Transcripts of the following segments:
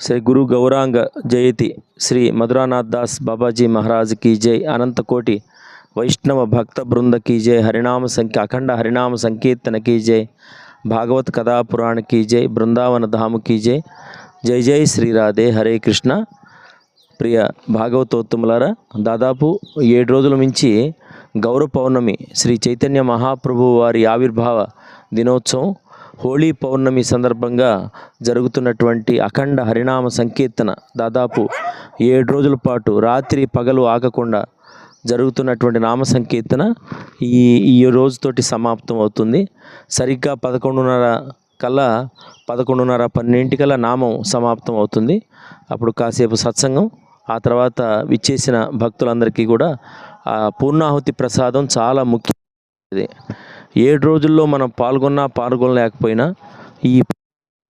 श्री गुरु गौरांग जयति श्री मधुरानाथ दास बाबाजी महाराज की जय। अनंत कोटि वैष्णव भक्त बृंद की जय। हरिनाम अखंड हरिनाम संकीर्तन की जय। भागवत कथा पुराण की जय। बृंदावन धाम की जय। जय जय श्री राधे। हरे कृष्ण। ప్రియ భాగవతోత్తములారా, దాదాపు 7 రోజుల నుంచి గౌర పౌర్ణమి శ్రీ చైతన్య మహాప్రభు వారి ఆవిర్భావ దినోత్సవం హోళీ పౌర్ణమి సందర్భంగా జరుగుతున్నటువంటి అఖండ హరినామ సంకీర్తన దాదాపు 7 రోజుల పాటు రాత్రి పగలు ఆగకుండా జరుగుతున్నటువంటి నామ సంకీర్తన ఈ రోజుతోటి సమాప్తం అవుతుంది. సరిగ్గా 11:30 కల్లా 11:30 12 నామం సమాప్తం అవుతుంది. అప్పుడు కాసేపు సత్సంగం, ఆ తర్వాత విచ్చేసిన భక్తులందరికీ కూడా ఆ పూర్ణాహుతి ప్రసాదం చాలా ముఖ్యమైనది. 7 రోజుల్లో మనం పాల్గొనలేకపోయినా ఈ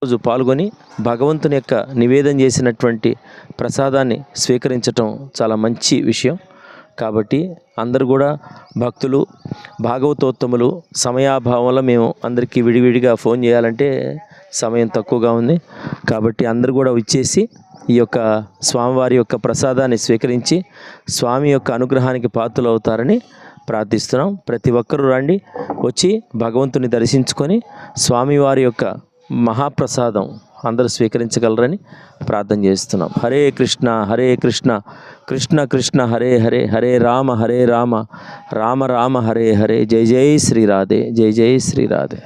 రోజు పాల్గొని భగవంతుని యొక్క నివేదన చేసినటువంటి ప్రసాదాన్ని స్వీకరించటం చాలా మంచి విషయం. కాబట్టి అందరూ కూడా భక్తులు, భాగవతోత్తములు సమయాభావంలో మేము అందరికీ విడివిడిగా ఫోన్ చేయాలంటే సమయం తక్కువగా ఉంది. కాబట్టి అందరూ కూడా వచ్చేసి ఈ యొక్క స్వామివారి యొక్క ప్రసాదాన్ని స్వీకరించి స్వామి యొక్క అనుగ్రహానికి పాత్రలు అవుతారని ప్రార్థిస్తున్నాం. ప్రతి ఒక్కరూ రండి, వచ్చి భగవంతుని దర్శించుకొని స్వామివారి యొక్క మహాప్రసాదం అందరూ స్వీకరించగలరని ప్రార్థన చేస్తున్నాం. హరే కృష్ణ హరే కృష్ణ కృష్ణ కృష్ణ హరే హరే, హరే రామ రామ రామ హరే హరే. జై జై శ్రీ రాధే. జై జై శ్రీ రాధే.